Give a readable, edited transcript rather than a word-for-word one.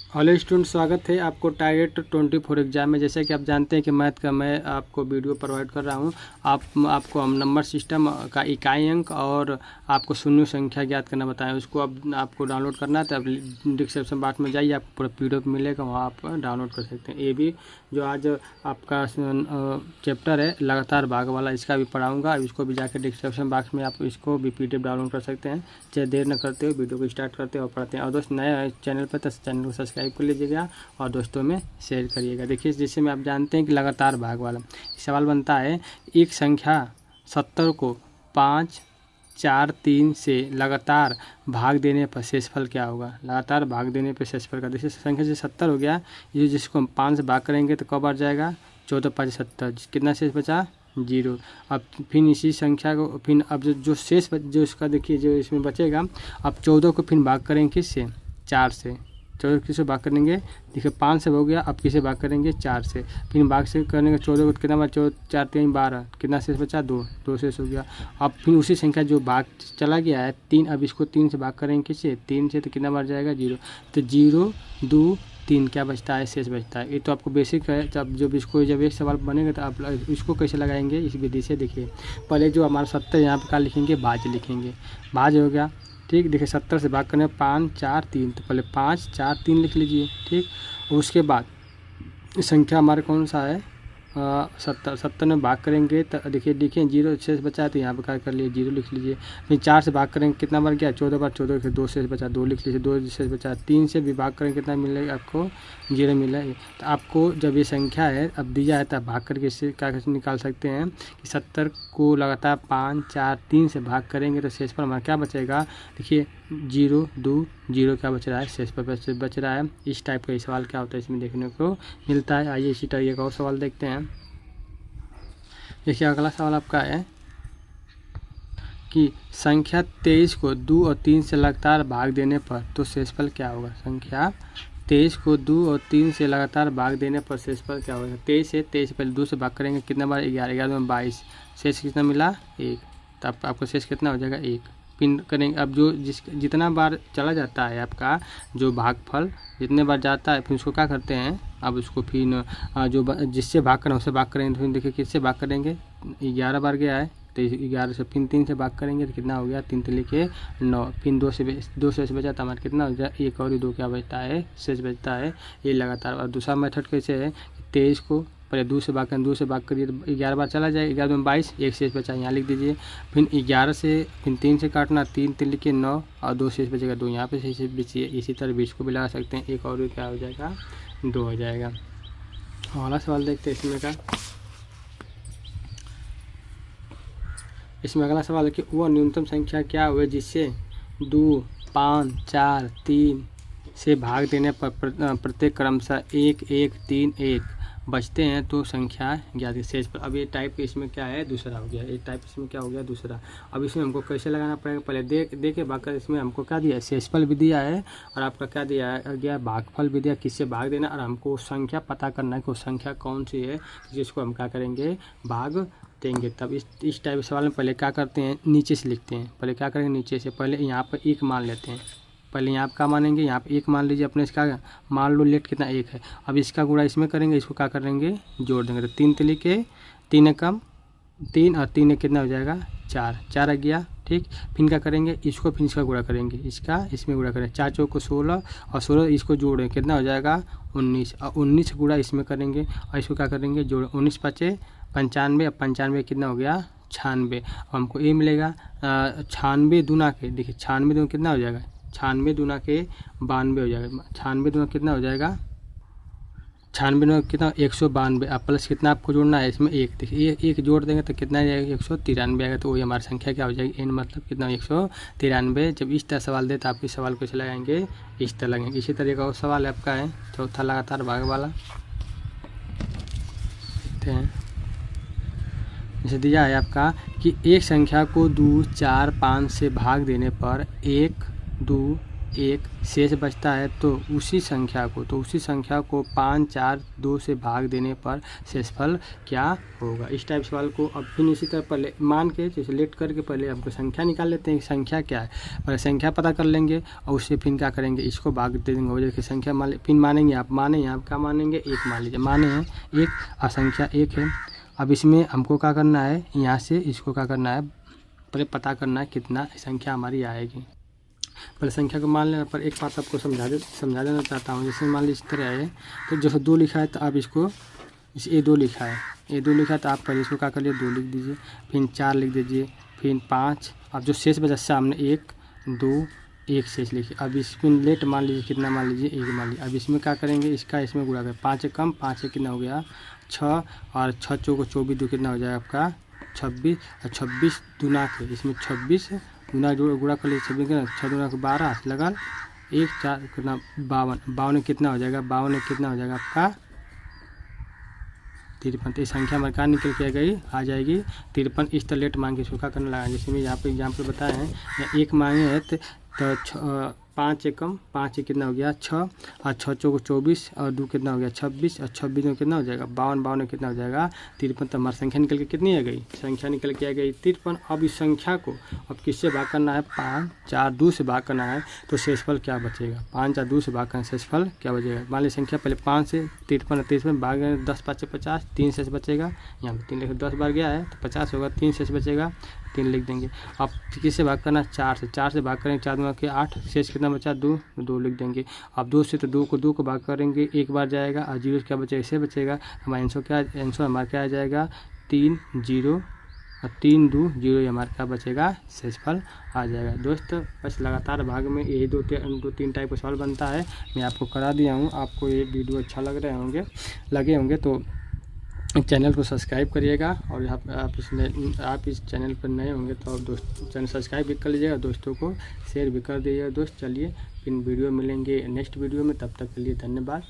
Hello student, स्वागत है आपको टारगेट 24 एग्जाम में। जैसे कि आप जानते हैं कि मैथ का मैं आपको वीडियो प्रोवाइड कर रहा हूं। आपको हम नंबर सिस्टम का इकाई अंक और आपको शून्य संख्या ज्ञात करना बताएं। उसको अब आपको डाउनलोड करना है तो अब डिस्क्रिप्शन बॉक्स में जाइए, आपको पूरा पीडीएफ मिलेगा, वहाँ आप डाउनलोड कर सकते हैं। ये भी जो आज आपका चैप्टर है लगातार भाग वाला, इसका भी पढ़ाऊँगा। इसको भी जाकर डिस्क्रिप्शन बॉक्स में आप इसको भी पीडीएफ डाउनलोड कर सकते हैं। चाहे देर न करते हो, वीडियो को स्टार्ट करते हो और पढ़ते हैं। और दोस्त नए हैं चैनल पर तो चैनल को सब्सक्राइब कर लीजिएगा और दोस्तों में शेयर करिएगा। देखिए, जैसे में आप जानते हैं कि लगातार भाग वाला सवाल बनता है, एक संख्या 70 को 5, 4, 3 से लगातार भाग देने पर शेषफल क्या होगा। लगातार भाग देने पर शेषफल का, जैसे संख्या से 70 हो गया, ये जिसको हम 5 से भाग करेंगे तो कब आ जाएगा 14 5 70, कितना शेष बचा 0। अब फिर इसी संख्या को फिर अब जो शेष जो इसका देखिए जो इसमें बचेगा, अब 14 को फिर भाग करेंगे किससे 4 से। 14 किससे भाग करेंगे, देखिए 5 से हो गया, अब किसे भाग करेंगे 4 से। फिर भाग से करने का 14 को कितना बार 14 4 3 12, कितना शेष बचा 2 शेष हो गया। अब फिर उसी संख्या जो भाग चला गया है 3, अब इसको 3 से भाग करेंगे किससे 3 से, तो कितना बार जाएगा 0। तो 0 2 3 क्या बचता है, शेष बचता है। ये तो आपको बेसिक है। जब इसको जब एक सवाल बनेगा तो आप इसको कैसे लगाएंगे इस विधि से। देखिए पहले जो हमारा 70 यहाँ पर क्या लिखेंगे, भाज लिखेंगे। भाज हो गया, ठीक। देखिए 70 से भाग करने 5 4 3, तो पहले 5 4 3 लिख लीजिए, ठीक। उसके बाद संख्या हमारा कौन सा है 70 में भाग करेंगे तो देखिए 0 शेष बचा है, तो यहाँ पर क्या कर लिए 0 लिख लीजिए। फिर 4 से भाग करेंगे कितना बार गया 14 बार, 14 फिर 2 शेष बचा 2 लिख लीजिए, 2 शेष बचा। 3 से भी भाग करेंगे कितना मिलेगा आपको 0 मिलेगा। तो आपको जब ये संख्या है अब दिया है तब भाग करके इससे क्या निकाल सकते हैं कि 70 को लगातार 5 4 3 से भाग करेंगे तो शेष पर हमारा क्या बचेगा, देखिए 0 2 0 क्या बच रहा है, शेष पर बच रहा है। इस टाइप का सवाल क्या होता है इसमें देखने को मिलता है। आइए इसी तरह का और सवाल देखते हैं। देखिए अगला सवाल आपका है कि संख्या 23 को 2 और 3 से लगातार भाग देने पर तो शेषफल क्या होगा। संख्या 23 को 2 और 3 से लगातार भाग देने पर शेषफल क्या होगा। 23 है, 23 पहले 2 से भाग करेंगे कितना बार 11, 11 में 22, शेष कितना मिला 1, तब आपको शेष कितना हो जाएगा 1। पिन करेंगे अब जो जितना बार चला जाता है आपका जो भागफल जितने बार जाता है फिर उसको क्या करते हैं, अब उसको फिर जो जिससे भाग करें उससे भाग करेंगे। तो फिर देखिए किससे भाग करेंगे 11 बार गया है तो 11 से फिर 3 से भाग करेंगे तो कितना हो गया 3 3 लिखे 9, फिर 2 शेष बचा तो हमारा कितना हो गया 1 और 2 क्या बचता है शेष बचता है। ये लगातार। और दूसरा मेथड कैसे है, 23 को पहले 2 से भाग करें, 2 से भाग करिए तो 11 बार चला जाए, 11 में 22, 1 शेष बचा यहाँ लिख दीजिए। फिर 11 से फिर 3 से काटना, 3 3 लिखिए 9 और 2 शेष बचेगा 2, यहाँ पे शेष बचिए। इसी तरह 20 को भी लगा सकते हैं, 1 और क्या हो जाएगा 2 हो जाएगा। अगला सवाल देखते हैं इसमें का। इसमें अगला सवाल है कि वह न्यूनतम संख्या क्या हुई जिससे 2 5 4 3 से भाग देने पर प्रत्येक क्रमशः 1 1 3 1 बचते हैं तो संख्या ज्ञात शेष पर। अब ये टाइप इसमें क्या है दूसरा हो गया, ये टाइप इसमें क्या हो गया दूसरा। अब इसमें हमको कैसे लगाना पड़ेगा, पहले देखे भागकर इसमें हमको क्या दिया है शेषफल भी दिया है और आपका क्या दिया है गया भागफल भी दिया, किससे भाग देना और हमको संख्या पता करना है कि वो संख्या कौन सी है जिसको हम क्या करेंगे भाग देंगे। तब इस टाइप सवाल में पहले क्या करते हैं नीचे से लिखते हैं। पहले क्या करेंगे नीचे से, पहले यहाँ पर 1 मान लेते हैं। पहले यहाँ पर क्या मानेंगे, यहाँ पे 1 मान लीजिए अपने, इसका मान लो लेट कितना 1 है। अब इसका गुणा इसमें करेंगे, इसको क्या करेंगे जोड़ देंगे। तो 3 3 लिखे 3 कम 3 और 3 कितना हो जाएगा 4 4 आ गया, ठीक। फिर क्या करेंगे इसको फिर इसका गुणा करेंगे, इसका इसमें गुणा करेंगे, 4 चौक को 16 और 16 इसको जोड़ें कितना हो जाएगा 19 और 19 गुणा इसमें करेंगे और इसको क्या करेंगे जोड़ 19 5 95 और 95 कितना हो गया 96। हमको ये मिलेगा 96 दूना के, देखिए 96 दूना कितना हो जाएगा 96 दूना के 92 हो जाएगा। 96 दूना कितना हो जाएगा 96 दूना कितना 192। अब प्लस कितना आपको जोड़ना है इसमें 1, देखिए 1 जोड़ देंगे तो कितना जाएगा 193 आएगा। तो वही हमारी संख्या क्या हो जाएगी n मतलब कितना 193। जब इस तरह सवाल दे तो आप इस सवाल को लगाएंगे इस तरह लगेंगे। इसी तरह का और सवाल आपका है चौथा लगातार भाग वाला, देखते हैं। जैसे दिया है आपका कि एक संख्या को 2 4 5 से भाग देने पर 1 2 एक शेष बचता है तो उसी संख्या को 5, 4, 2 से भाग देने पर शेषफल क्या होगा। इस टाइप सवाल को अब फिर इसी तरह पहले मान के जैसे लेट करके पहले हमको संख्या निकाल लेते हैं, संख्या क्या है, पहले संख्या पता कर लेंगे और उससे फिर क्या करेंगे, इसको भाग दे देंगे। वो देखिए संख्या मान फिर मानेंगे, आप माने यहाँ क्या मानेंगे, एक मान लीजिए, माने हैं एक और संख्या एक है। अब इसमें हमको क्या करना है, यहाँ से इसको क्या करना है, पहले पता करना है कितना संख्या हमारी आएगी। पहले संख्या को मान लेने पर एक बात आपको समझा देना चाहता हूँ। जैसे मान लीजिए इस तरह है, तो जैसे 2 लिखा है तो आप इसको ए 2 लिखा है तो आप पहले इसको क्या कर लिए 2 लिख दीजिए, फिर 4 लिख दीजिए, फिर 5। अब जो शेष बचा सामने 1, 2, 1 शेष लिखिए। अब इसमें लेट मान लीजिए कितना, मान लीजिए 1 मान लीजिए। अब इसमें क्या करेंगे, इसका इसमें गुणा करें, 5 से कम 5 से कितना हो गया 6 और 6 चौको 24 2 कितना हो जाएगा आपका 26 और 26 दूना के इसमें 26 गुना गुणा कर लीजिए, 26 6 दूना के 12 लगा 1 4 कितना 52, 52 कितना हो जाएगा, 52 कितना हो जाएगा आपका 53। तो संख्या हमारे कहाँ निकल के आ जाएगी 53। इस तरह लेट मांग के सूखा करने लगा। जैसे मैं यहाँ पे एग्जाम्पल बताए हैं, या 1 मांगे है तो 5 से कम 5 से कितना हो गया 6 और 6 चौको 24 और 2 कितना हो गया 26 और 26 में कितना हो जाएगा 52, 52 में कितना हो जाएगा 53। तो हमारी संख्या निकल के कितनी आ गई, संख्या निकल के आ गई 53। अब इस संख्या को अब किससे भाग करना है, 5, 4, 2 से भाग करना है तो शेषफल क्या बचेगा, 5, 4, 2 से भाग करना शेषफल क्या बचेगा। मान लीजिए संख्या पहले 5 से 53 भाग 10 5 से 50, 3 शेष बचेगा, यहाँ पर 3 लिख 10 बार गया है तो 50 होगा, 3 शेष बचेगा 3 लिख देंगे। अब किससे भाग करना, 4 से भाग करेंगे, 4 दूना के 8 शेष कितना बचा 2 लिख देंगे। अब 2 से तो 2 को भाग करेंगे, एक बार जाएगा और 0 क्या बचेगा, इससे बचेगा। हमारा आंसर हमारा क्या आ जाएगा 3 0 और 3 2 0 हमारा क्या बचेगा शेषफल आ जाएगा। दोस्तों बस लगातार भाग में यही 2-3 टाइप का सवाल बनता है, मैं आपको करा दिया हूँ। आपको ये वीडियो अच्छा लगे होंगे तो चैनल को सब्सक्राइब करिएगा। और आप इस चैनल पर नए होंगे तो आप चैनल सब्सक्राइब भी कर लीजिएगा, दोस्तों को शेयर भी कर दीजिएगा। दोस्त चलिए फिर वीडियो मिलेंगे नेक्स्ट वीडियो में, तब तक के लिए धन्यवाद।